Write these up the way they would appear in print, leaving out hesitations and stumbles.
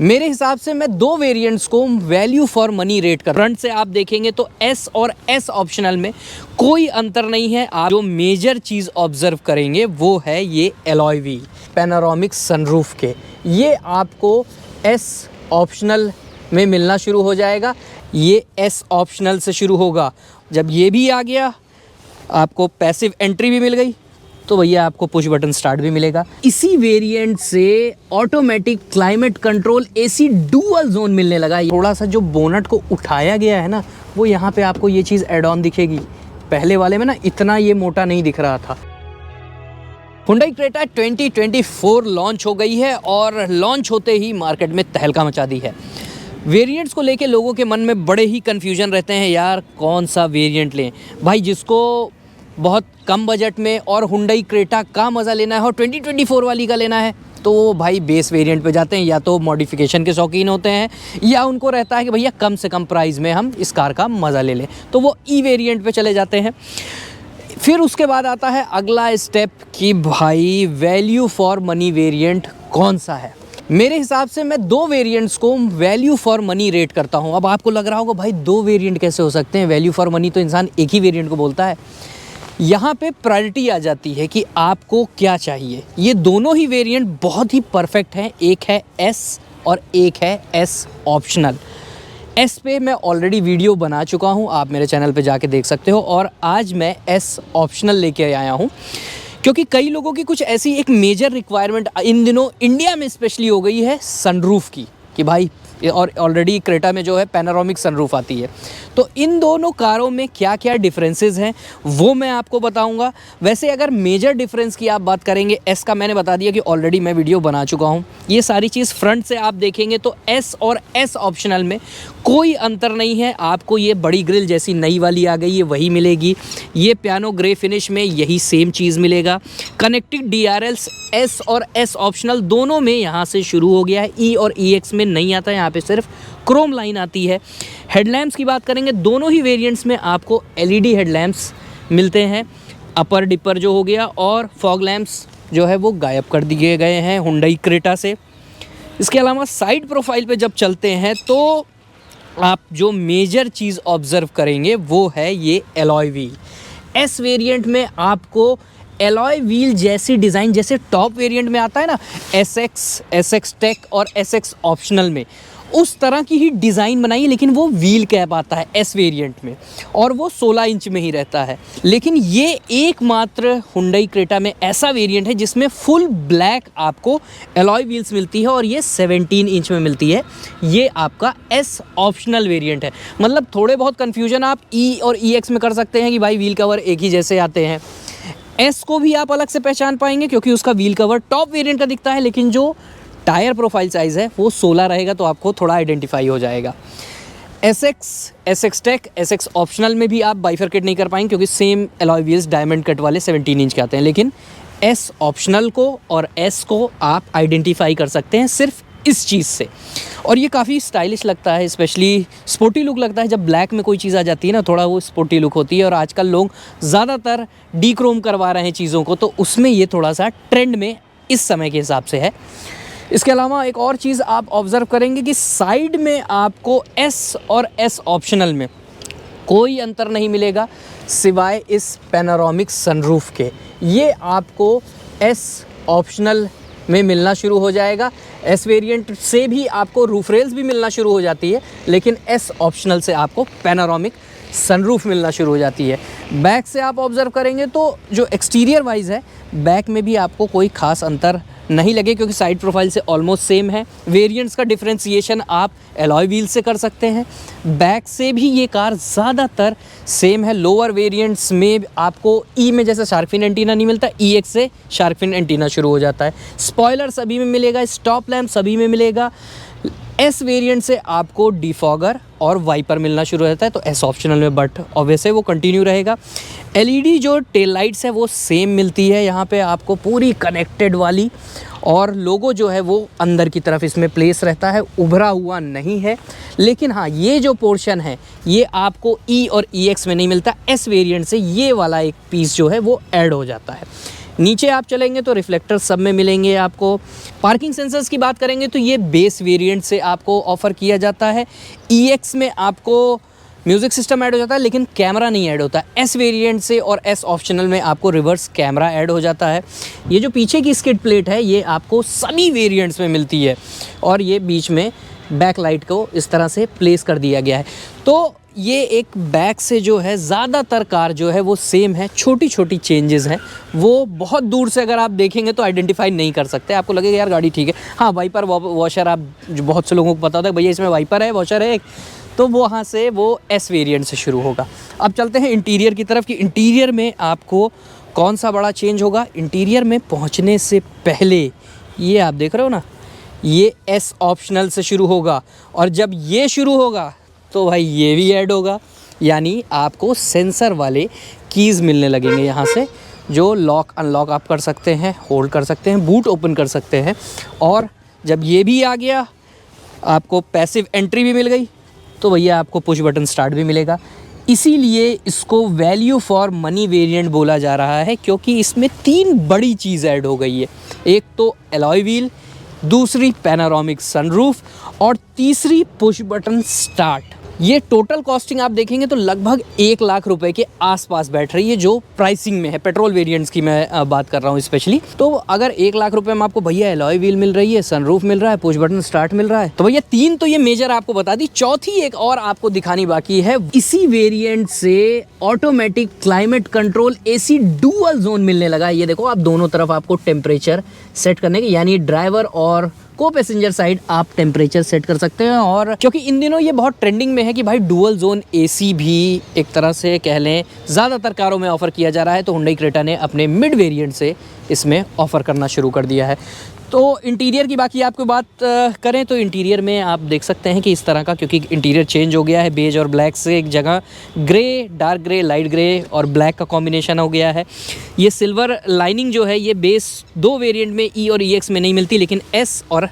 मेरे हिसाब से मैं दो वेरिएंट्स को वैल्यू फॉर मनी रेट कर। फ्रंट से आप देखेंगे तो एस और एस ऑप्शनल में कोई अंतर नहीं है। आप जो मेजर चीज़ ऑब्जर्व करेंगे वो है ये एलॉय व्हील पैनोरामिक सनरूफ के। ये आपको एस ऑप्शनल में मिलना शुरू हो जाएगा। ये एस ऑप्शनल से शुरू होगा। जब ये भी आ गया, आपको पैसिव एंट्री भी मिल गई, तो भैया आपको पुश बटन स्टार्ट भी मिलेगा। इसी वेरिएंट से automatic climate control AC dual zone मिलने लगा। थोड़ा सा जो बोनट को उठाया गया है ना, वो यहाँ पे आपको ये चीज़ एड ऑन दिखेगी। पहले वाले में ना इतना ये मोटा नहीं दिख रहा था। हुंडई क्रेटा 2024 लॉन्च हो गई है और लॉन्च होते ही मार्केट में तहलका मचा दी है। वेरिएंट्स को लेके लोगों के मन में बड़े ही कन्फ्यूजन रहते हैं, यार कौन सा वेरिएंट लें। भाई जिसको बहुत कम बजट में और हुंडई क्रेटा का मज़ा लेना है और 2024 वाली का लेना है, तो वो भाई बेस वेरिएंट पे जाते हैं। या तो मॉडिफिकेशन के शौकीन होते हैं या उनको रहता है कि भैया कम से कम प्राइस में हम इस कार का मज़ा ले लें, तो वो ई वेरिएंट पे चले जाते हैं। फिर उसके बाद आता है अगला स्टेप कि भाई वैल्यू फॉर मनी वेरिएंट कौन सा है। मेरे हिसाब से मैं दो वेरिएंट्स को वैल्यू फॉर मनी रेट करता हूँ। अब आपको लग रहा होगा भाई दो वेरिएंट कैसे हो सकते हैं, वैल्यू फॉर मनी तो इंसान एक ही वेरिएंट को बोलता है। यहाँ पे प्रायोरिटी आ जाती है कि आपको क्या चाहिए। ये दोनों ही वेरिएंट बहुत ही परफेक्ट हैं। एक है एस और एक है एस ऑप्शनल। एस पे मैं ऑलरेडी वीडियो बना चुका हूँ, आप मेरे चैनल पे जाके देख सकते हो। और आज मैं एस ऑप्शनल लेके आया हूँ क्योंकि कई लोगों की कुछ ऐसी एक मेजर रिक्वायरमेंट इन दिनों इंडिया में स्पेशली हो गई है सनरूफ की, कि भाई और ऑलरेडी क्रेटा में जो है पैनोरामिक सनरूफ आती है। तो इन दोनों कारों में क्या क्या डिफरेंसेस हैं वो मैं आपको बताऊंगा। वैसे अगर मेजर डिफरेंस की आप बात करेंगे, एस का मैंने बता दिया कि ऑलरेडी मैं वीडियो बना चुका हूं। ये सारी चीज़ फ्रंट से आप देखेंगे तो एस और एस ऑप्शनल में कोई अंतर नहीं है। आपको ये बड़ी ग्रिल जैसी नई वाली आ गई है वही मिलेगी। ये पियानो ग्रे फिनिश में यही सेम चीज़ मिलेगा। कनेक्टेड DRLs एस और एस ऑप्शनल दोनों में यहाँ से शुरू हो गया है। ई और EX में नहीं आता है, यहाँ पे सिर्फ क्रोम लाइन आती है। हेडलैम्प्स की बात करेंगे, दोनों ही वेरिएंट्स में आपको LED हेडलैम्प्स मिलते हैं। अपर डिपर जो हो गया और फॉग लैम्प्स जो है वो गायब कर दिए गए हैं हुंडई क्रेटा से। इसके अलावा साइड प्रोफाइल पे जब चलते हैं तो आप जो मेजर चीज़ ऑब्जर्व करेंगे वो है ये एलॉय व्हील। एस वेरिएंट में आपको एलॉय व्हील जैसी डिज़ाइन जैसे टॉप वेरिएंट में आता है ना, SX टेक और SX ऑप्शनल में, उस तरह की ही डिज़ाइन बनाई है। लेकिन वो व्हील कैप आता है एस वेरिएंट में और वो 16 इंच में ही रहता है। लेकिन ये एकमात्र हुंडई क्रेटा में ऐसा वेरिएंट है जिसमें फुल ब्लैक आपको एलॉय व्हील्स मिलती है और ये 17 इंच में मिलती है। ये आपका एस ऑप्शनल वेरिएंट है। मतलब थोड़े बहुत कन्फ्यूजन आप ई और EX में कर सकते हैं कि भाई व्हील कवर एक ही जैसे आते हैं। एस को भी आप अलग से पहचान पाएंगे क्योंकि उसका व्हील कवर टॉप वेरिएंट का दिखता है, लेकिन जो टायर प्रोफाइल साइज़ है वो 16 रहेगा, तो आपको थोड़ा आइडेंटिफाई हो जाएगा। SX टेक, SX ऑप्शनल में भी आप बाइफरकेट नहीं कर पाएंगे क्योंकि same alloy wheels diamond cut वाले 17 इंच के आते हैं। लेकिन एस ऑप्शनल को और एस को आप आइडेंटिफाई कर सकते हैं सिर्फ इस चीज़ से। और ये काफ़ी स्टाइलिश लगता है, स्पेशली स्पोर्टी लुक लगता है जब ब्लैक में कोई चीज़ आ जाती है ना, थोड़ा वो स्पोर्टी लुक होती है। और आजकल लोग ज़्यादातर डीक्रोम करवा रहे हैं चीज़ों को, तो उसमें ये थोड़ा सा ट्रेंड में इस समय के हिसाब से है। इसके अलावा एक और चीज़ आप ऑब्ज़र्व करेंगे कि साइड में आपको एस और एस ऑप्शनल में कोई अंतर नहीं मिलेगा सिवाय इस पैनोरामिक सनरूफ के। ये आपको एस ऑप्शनल में मिलना शुरू हो जाएगा। एस वेरिएंट से भी आपको रूफ रेल्स भी मिलना शुरू हो जाती है, लेकिन एस ऑप्शनल से आपको पैनोरामिक सनरूफ मिलना शुरू हो जाती है। बैक से आप ऑब्ज़र्व करेंगे तो जो एक्सटीरियर वाइज है, बैक में भी आपको कोई ख़ास अंतर नहीं लगे क्योंकि साइड प्रोफाइल से ऑलमोस्ट सेम है। वेरिएंट्स का डिफरेंशिएशन आप एलॉय व्हील से कर सकते हैं। बैक से भी ये कार ज़्यादातर सेम है। लोअर वेरिएंट्स में आपको ई में जैसे शार्क फिन एंटीना नहीं मिलता, EX से शार्क फिन एंटीना शुरू हो जाता है। स्पॉयलर सभी में मिलेगा, स्टॉप लैम्प सभी में मिलेगा। एस वेरिएंट से आपको डिफॉगर और वाइपर मिलना शुरू रहता है, तो एस ऑप्शनल में, बट ऑब्वियसली वो कंटिन्यू रहेगा। LED जो टेल लाइट्स है वो सेम मिलती है यहाँ पे आपको, पूरी कनेक्टेड वाली। और लोगो जो है वो अंदर की तरफ इसमें प्लेस रहता है, उभरा हुआ नहीं है। लेकिन हाँ, ये जो पोर्शन है ये आपको E और EX में नहीं मिलता, एस वेरिएंट से ये वाला एक पीस जो है वो ऐड हो जाता है। नीचे आप चलेंगे तो रिफ्लेक्टर सब में मिलेंगे आपको। पार्किंग सेंसर्स की बात करेंगे तो ये बेस वेरिएंट से आपको ऑफ़र किया जाता है। EX में आपको म्यूज़िक सिस्टम ऐड हो जाता है लेकिन कैमरा नहीं ऐड होता। S वेरिएंट से और S ऑप्शनल में आपको रिवर्स कैमरा ऐड हो जाता है। ये जो पीछे की स्किड प्लेट है ये आपको सभी वेरिएंट्स में मिलती है और ये बीच में बैक लाइट को इस तरह से प्लेस कर दिया गया है। तो ये एक बैक से जो है ज़्यादातर कार जो है वो सेम है, छोटी छोटी चेंजेस हैं। वो बहुत दूर से अगर आप देखेंगे तो आइडेंटिफाई नहीं कर सकते, आपको लगेगा यार गाड़ी ठीक है। हाँ, वाइपर वॉशर आप जो बहुत से लोगों को पता होता है भैया इसमें वाइपर है, वॉशर है एक, तो वो वहाँ से वो S वेरिएंट से शुरू होगा। अब चलते हैं इंटीरियर की तरफ कि इंटीरियर में आपको कौन सा बड़ा चेंज होगा। इंटीरियर में पहुँचने से पहले ये आप देख रहे हो ना, ये S ऑप्शनल से शुरू होगा और जब ये शुरू होगा तो भाई ये भी ऐड होगा, यानी आपको सेंसर वाले कीज़ मिलने लगेंगे यहाँ से, जो लॉक अनलॉक आप कर सकते हैं, होल्ड कर सकते हैं, बूट ओपन कर सकते हैं। और जब ये भी आ गया, आपको पैसिव एंट्री भी मिल गई, तो भैया आपको पुश बटन स्टार्ट भी मिलेगा। इसीलिए इसको वैल्यू फॉर मनी वेरिएंट बोला जा रहा है, क्योंकि इसमें 3 बड़ी चीज़ ऐड हो गई है। एक तो एलॉय व्हील, दूसरी पैनोरामिक सनरूफ और तीसरी पुश बटन स्टार्ट। ये टोटल कॉस्टिंग आप देखेंगे तो लगभग 1 लाख रुपए के आसपास बैठ रही है, जो प्राइसिंग में है। पेट्रोल वेरिएंट्स की मैं बात कर रहा हूँ स्पेशली। तो अगर 1 लाख रुपए में आपको भैया एलॉय व्हील मिल रही है, सनरूफ मिल रहा है, पुश बटन स्टार्ट मिल रहा है, तो भैया 3 तो ये मेजर आपको बता दी। चौथी एक और आपको दिखानी बाकी है। इसी वेरिएंट से automatic climate control AC dual zone मिलने लगा है। ये देखो, आप दोनों तरफ आपको टेम्परेचर सेट करने के, यानी ड्राइवर और को पैसेंजर साइड आप टेम्परेचर सेट कर सकते हैं। और क्योंकि इन दिनों ये बहुत ट्रेंडिंग में है कि भाई डुअल जोन AC भी एक तरह से कह लें ज़्यादातर कारों में ऑफ़र किया जा रहा है, तो हुंडई क्रेटा ने अपने मिड वेरिएंट से इसमें ऑफ़र करना शुरू कर दिया है। तो इंटीरियर की बाकी आपको बात करें तो इंटीरियर में आप देख सकते हैं कि इस तरह का, क्योंकि इंटीरियर चेंज हो गया है, बेज और ब्लैक से एक जगह grey, dark grey, light grey और ब्लैक का कॉम्बिनेशन हो गया है। ये सिल्वर लाइनिंग जो है ये बेस 2 वेरिएंट में E और EX में नहीं मिलती, लेकिन S और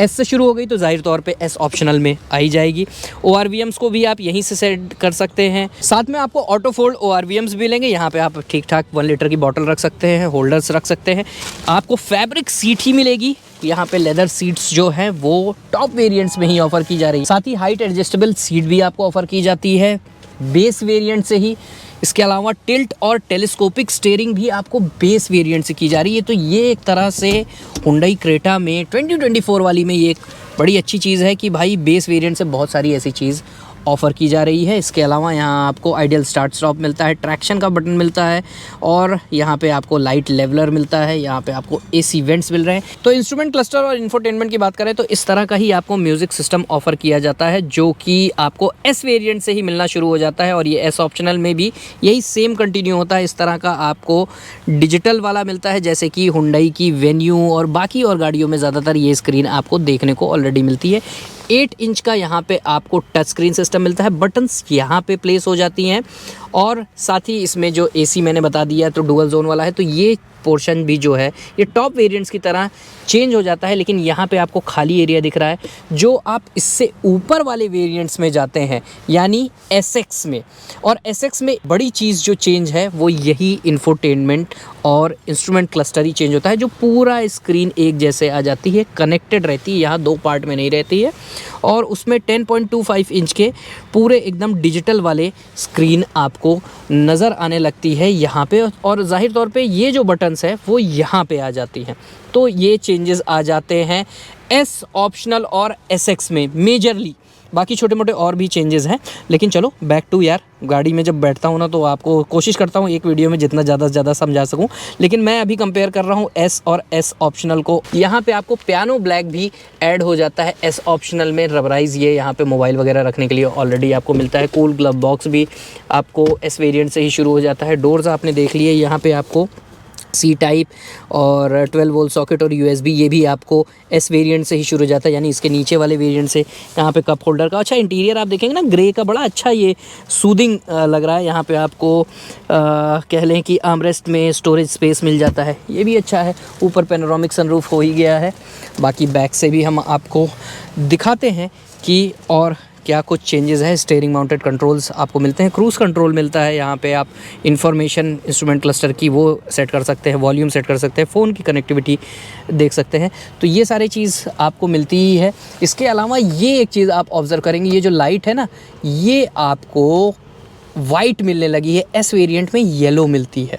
S से शुरू हो गई तो जाहिर तौर पे S ऑप्शनल में आई जाएगी। ORVMs को भी आप यहीं से सेट कर सकते हैं। साथ में आपको ऑटो फोल्ड ORVMs भी लेंगे। यहाँ पे आप ठीक ठाक 1 लीटर की बॉटल रख सकते हैं, होल्डर्स रख सकते हैं। आपको फैब्रिक सीट ही मिलेगी। यहाँ पे लेदर सीट्स जो हैं वो टॉप वेरिएंट्स में ही ऑफ़र की जा रही है। साथ ही हाइट एडजस्टेबल सीट भी आपको ऑफ़र की जाती है बेस वेरिएंट से ही। इसके अलावा टिल्ट और टेलीस्कोपिक स्टीयरिंग भी आपको बेस वेरिएंट से की जा रही है। तो ये एक तरह से हुंडई क्रेटा में 2024 वाली में ये एक बड़ी अच्छी चीज़ है कि भाई बेस वेरिएंट से बहुत सारी ऐसी चीज़ ऑफ़र की जा रही है। इसके अलावा यहाँ आपको आइडियल स्टार्ट स्टॉप मिलता है, ट्रैक्शन का बटन मिलता है और यहाँ पे आपको लाइट लेवलर मिलता है, यहाँ पे आपको AC वेंट्स मिल रहे हैं। तो इंस्ट्रूमेंट क्लस्टर और इंफोटेनमेंट की बात करें तो इस तरह का ही आपको म्यूज़िक सिस्टम ऑफ़र किया जाता है, जो कि आपको S वेरिएंट से ही मिलना शुरू हो जाता है। और ये S ऑप्शनल में भी यही सेम कंटिन्यू होता है। इस तरह का आपको डिजिटल वाला मिलता है, जैसे कि हुंडई की वेन्यू और बाकी और गाड़ियों में ज़्यादातर ये स्क्रीन आपको देखने को ऑलरेडी मिलती है। 8 इंच का यहाँ पे आपको टच स्क्रीन सिस्टम मिलता है, बटन्स यहाँ पे प्लेस हो जाती हैं। और साथ ही इसमें जो AC मैंने बता दिया तो डुअल जोन वाला है, तो ये पोर्शन भी जो है ये टॉप वेरिएंट्स की तरह चेंज हो जाता है। लेकिन यहाँ पे आपको खाली एरिया दिख रहा है। जो आप इससे ऊपर वाले वेरिएंट्स में जाते हैं, यानी SX में, और SX में बड़ी चीज़ जो चेंज है वो यही इंफोटेनमेंट और इंस्ट्रूमेंट क्लस्टर ही चेंज होता है, जो पूरा स्क्रीन एक जैसे आ जाती है, कनेक्टेड रहती है, यहाँ 2 पार्ट में नहीं रहती है। और उसमें 10.25 इंच के पूरे एकदम डिजिटल वाले स्क्रीन आपको नज़र आने लगती है यहाँ पे। और जाहिर तौर पे ये जो बटन्स है वो यहाँ पे आ जाती हैं। तो ये चेंजेस आ जाते हैं S ऑप्शनल और SX में मेजरली। बाकी छोटे मोटे और भी चेंजेस हैं, लेकिन चलो बैक टू यार, गाड़ी में जब बैठता हूँ ना तो आपको कोशिश करता हूँ एक वीडियो में जितना ज़्यादा से ज़्यादा समझा सकूँ। लेकिन मैं अभी कंपेयर कर रहा हूँ S और S ऑप्शनल को। यहाँ पे आपको पियानो ब्लैक भी ऐड हो जाता है S ऑप्शनल में। रबराइज ये यहाँ पे मोबाइल वगैरह रखने के लिए ऑलरेडी आपको मिलता है। कूल ग्लव बॉक्स भी आपको S वेरिएंट से ही शुरू हो जाता है। डोर्स आपने देख लिए, यहाँ पे आपको C टाइप और 12 वोल्ट सॉकेट और USB ये भी आपको S वेरिएंट से ही शुरू हो जाता है, यानी इसके नीचे वाले वेरिएंट से। यहाँ पे कप होल्डर का अच्छा इंटीरियर आप देखेंगे ना, ग्रे का बड़ा अच्छा ये सूदिंग लग रहा है। यहाँ पे आपको कह लें कि आर्मरेस्ट में स्टोरेज स्पेस मिल जाता है, ये भी अच्छा है। ऊपर पैनोरामिक सनरूफ हो ही गया है। बाकी बैक से भी हम आपको दिखाते हैं कि और क्या कुछ चेंजेस है। स्टीयरिंग माउंटेड कंट्रोल्स आपको मिलते हैं, क्रूज़ कंट्रोल मिलता है, यहाँ पे आप इंफॉर्मेशन इंस्ट्रूमेंट क्लस्टर की वो सेट कर सकते हैं, वॉल्यूम सेट कर सकते हैं, फ़ोन की कनेक्टिविटी देख सकते हैं। तो ये सारी चीज़ आपको मिलती ही है। इसके अलावा ये एक चीज़ आप ऑब्ज़र्व करेंगे, ये जो लाइट है ना, ये आपको वाइट मिलने लगी है, एस वेरिएंट में येलो मिलती है।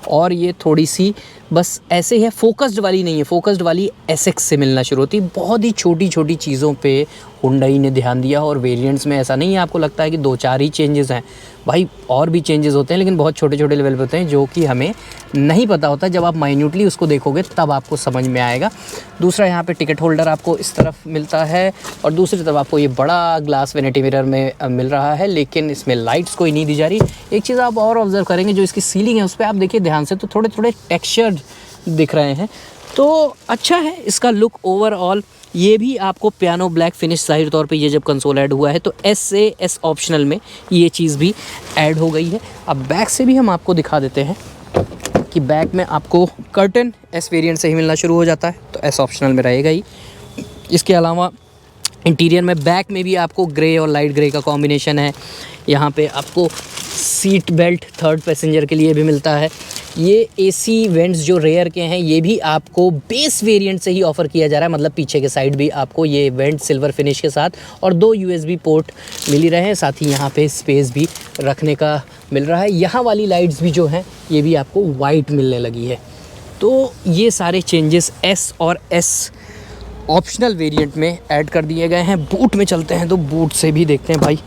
और ये थोड़ी सी बस ऐसे है, फोकस्ड वाली नहीं है, फोकस्ड वाली एसएक्स से मिलना शुरू होती है। बहुत ही छोटी छोटी चीज़ों पे हुंडई ने ध्यान दिया और वेरिएंट्स में ऐसा नहीं है आपको लगता है कि 2-4 ही चेंजेस हैं, भाई और भी चेंजेस होते हैं, लेकिन बहुत छोटे छोटे लेवल पे होते हैं जो कि हमें नहीं पता होता। जब आप माइन्यूटली उसको देखोगे तब आपको समझ में आएगा। दूसरा, यहाँ पे टिकट होल्डर आपको इस तरफ मिलता है और दूसरी तरफ आपको ये बड़ा ग्लास वैनिटी मिरर में मिल रहा है, लेकिन इसमें लाइट्स कोई नहीं दी जा रही। एक चीज़ आप और ऑब्जर्व करेंगे, जो इसकी सीलिंग है उस पर आप देखिए ध्यान से, तो थोड़े थोड़े टेक्सचर्ड दिख रहे हैं, तो अच्छा है इसका लुक ओवरऑल। ये भी आपको पियानो ब्लैक फिनिश ज़ाहिर तौर पे ये जब कंसोल ऐड हुआ है तो एस ऑप्शनल में ये चीज़ भी ऐड हो गई है। अब बैक से भी हम आपको दिखा देते हैं कि बैक में आपको कर्टन एस वेरिएंट से ही मिलना शुरू हो जाता है, तो एस ऑप्शनल में रहेगा ही। इसके अलावा इंटीरियर में बैक में भी आपको ग्रे और लाइट ग्रे का कॉम्बिनेशन है। यहाँ पे आपको सीट बेल्ट थर्ड पैसेंजर के लिए भी मिलता है। ये एसी वेंट्स जो रेयर के हैं ये भी आपको बेस वेरिएंट से ही ऑफ़र किया जा रहा है, मतलब पीछे के साइड भी आपको ये वेंट सिल्वर फिनिश के साथ और 2 USB पोर्ट मिल ही रहे हैं, साथ ही यहाँ पे स्पेस भी रखने का मिल रहा है। यहाँ वाली लाइट्स भी जो हैं ये भी आपको वाइट मिलने लगी है। तो ये सारे चेंजेस एस और एस ऑप्शनल वेरिएंट में ऐड कर दिए गए हैं। बूट में चलते हैं तो बूट से भी देखते हैं भाई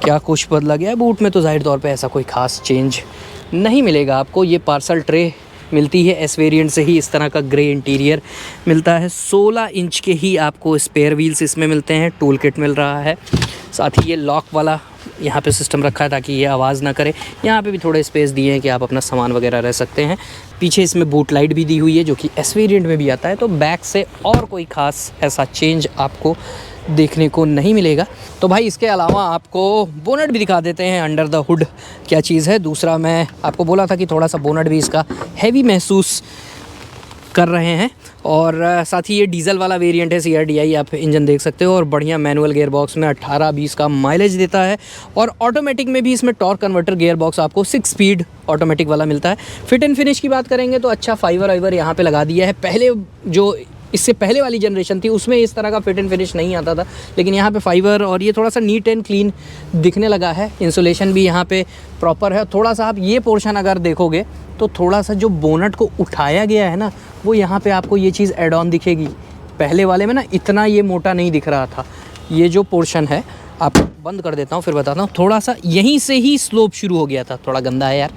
क्या कुछ बदला गया है। बूट में तो ज़ाहिर तौर पे ऐसा कोई ख़ास चेंज नहीं मिलेगा आपको। ये पार्सल ट्रे मिलती है एस वेरिएंट से ही, इस तरह का ग्रे इंटीरियर मिलता है। 16 इंच के ही आपको स्पेयर व्हील्स इसमें मिलते हैं, टूल किट मिल रहा है। साथ ही ये लॉक वाला यहाँ पे सिस्टम रखा है ताकि ये आवाज़ ना करे। यहाँ पे भी थोड़े स्पेस दिए हैं कि आप अपना सामान वगैरह रख सकते हैं। पीछे इसमें बूट लाइट भी दी हुई है जो कि एस वेरिएंट में भी आता है। तो बैक से और कोई ख़ास ऐसा चेंज आपको देखने को नहीं मिलेगा। तो भाई इसके अलावा आपको बोनट भी दिखा देते हैं, अंडर द हुड क्या चीज़ है। दूसरा, मैं आपको बोला था कि थोड़ा सा बोनट भी इसका हैवी महसूस कर रहे हैं। और साथ ही ये डीजल वाला वेरिएंट है, CRDI आप इंजन देख सकते हो और बढ़िया मैनुअल गियर बॉक्स में 18-20 का माइलेज देता है। और ऑटोमेटिक में भी इसमें टॉर्क कन्वर्टर गियर बॉक्स आपको 6 स्पीड ऑटोमेटिक वाला मिलता है। फिट एंड फिनिश की बात करेंगे तो अच्छा फाइबर यहाँ पे लगा दिया है। पहले जो इससे पहले वाली जनरेशन थी उसमें इस तरह का फिट एंड फिनिश नहीं आता था, लेकिन यहाँ पे फाइबर और ये थोड़ा सा नीट एंड क्लीन दिखने लगा है। इंसुलेशन भी यहाँ पे प्रॉपर है। थोड़ा सा आप ये पोर्शन अगर देखोगे तो थोड़ा सा जो बोनट को उठाया गया है ना, वो यहाँ पे आपको ये चीज़ एड ऑन दिखेगी। पहले वाले में ना इतना ये मोटा नहीं दिख रहा था। ये जो पोर्शन है, आप बंद कर देता हूँ फिर बताता हूँ, थोड़ा सा यहीं से ही स्लोप शुरू हो गया था। थोड़ा गंदा है यार,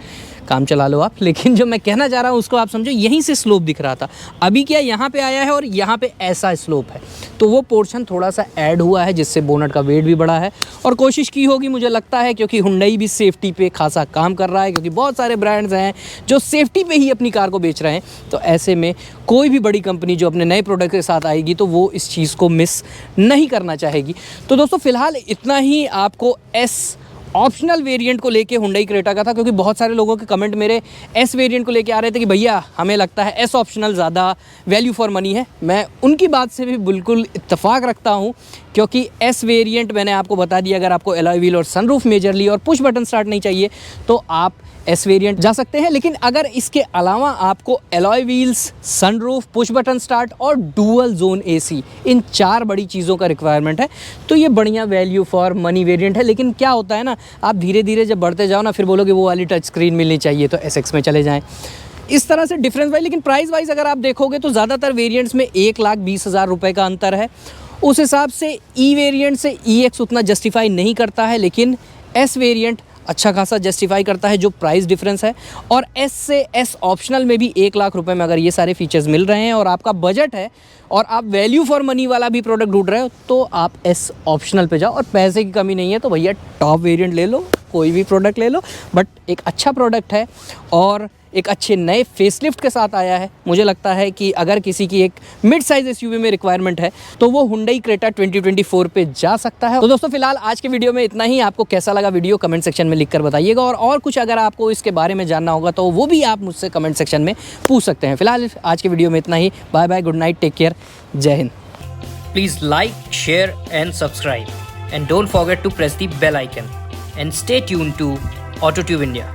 काम चला लो आप, लेकिन जो मैं कहना चाह रहा हूँ उसको आप समझो। यहीं से स्लोप दिख रहा था, अभी क्या यहाँ पे आया है और यहाँ पे ऐसा स्लोप है, तो वो पोर्शन थोड़ा सा ऐड हुआ है जिससे बोनट का वेट भी बढ़ा है। और कोशिश की होगी मुझे लगता है, क्योंकि हुंडई भी सेफ्टी पे खासा काम कर रहा है, क्योंकि बहुत सारे ब्रांड्स हैं जो सेफ्टी पे ही अपनी कार को बेच रहे हैं। तो ऐसे में कोई भी बड़ी कंपनी जो अपने नए प्रोडक्ट के साथ आएगी तो वो इस चीज़ को मिस नहीं करना चाहेगी। तो दोस्तों फ़िलहाल इतना ही आपको एस ऑप्शनल वेरिएंट को लेके हुंडई क्रेटा का था, क्योंकि बहुत सारे लोगों के कमेंट मेरे एस वेरिएंट को लेके आ रहे थे कि भैया हमें लगता है एस ऑप्शनल ज़्यादा वैल्यू फॉर मनी है। मैं उनकी बात से भी बिल्कुल इत्तेफाक रखता हूं, क्योंकि एस वेरिएंट मैंने आपको बता दिया, अगर आपको अलॉय व्हील और सनरूफ मेजरली और पुश बटन स्टार्ट नहीं चाहिए तो आप एस वेरिएंट जा सकते हैं। लेकिन अगर इसके अलावा आपको alloy wheels, sunroof, push button start और डुअल जोन AC, इन 4 बड़ी चीज़ों का रिक्वायरमेंट है, तो ये बढ़िया वैल्यू फॉर मनी वेरिएंट है। लेकिन क्या होता है ना, आप धीरे धीरे जब बढ़ते जाओ ना, फिर बोलोगे वो वाली टच स्क्रीन मिलनी चाहिए तो SX में चले जाएँ। इस तरह से डिफरेंस वाइज, लेकिन प्राइस वाइज अगर आप देखोगे तो ज़्यादातर वेरिएंट्स में 1,20,000 रुपये का अंतर है। उस हिसाब से ई वेरिएंट से EX उतना जस्टिफाई नहीं करता है, लेकिन एस वेरिएंट अच्छा खासा जस्टिफाई करता है जो प्राइस डिफरेंस है। और एस से एस ऑप्शनल में भी 1 लाख रुपए में अगर ये सारे फीचर्स मिल रहे हैं और आपका बजट है और आप वैल्यू फॉर मनी वाला भी प्रोडक्ट ढूंढ रहे हो तो आप एस ऑप्शनल पे जाओ। और पैसे की कमी नहीं है तो भैया टॉप वेरिएंट ले लो, कोई भी प्रोडक्ट ले लो, बट एक अच्छा प्रोडक्ट है और एक अच्छे नए फेसलिफ्ट के साथ आया है। मुझे लगता है कि अगर किसी की एक मिड साइज SUV में रिक्वायरमेंट है तो वो हुंडई क्रेटा 2024 पे जा सकता है। तो दोस्तों फिलहाल आज के वीडियो में इतना ही। आपको कैसा लगा वीडियो कमेंट सेक्शन में लिखकर बताइएगा, और कुछ अगर आपको इसके बारे में जानना होगा तो वो भी आप मुझसे कमेंट सेक्शन में पूछ सकते हैं। फिलहाल आज के वीडियो में इतना ही। Bye bye, good night, take care, जय हिंद। Please like, share and subscribe. and don't forget to press the bell icon and stay tuned to AutoTube India.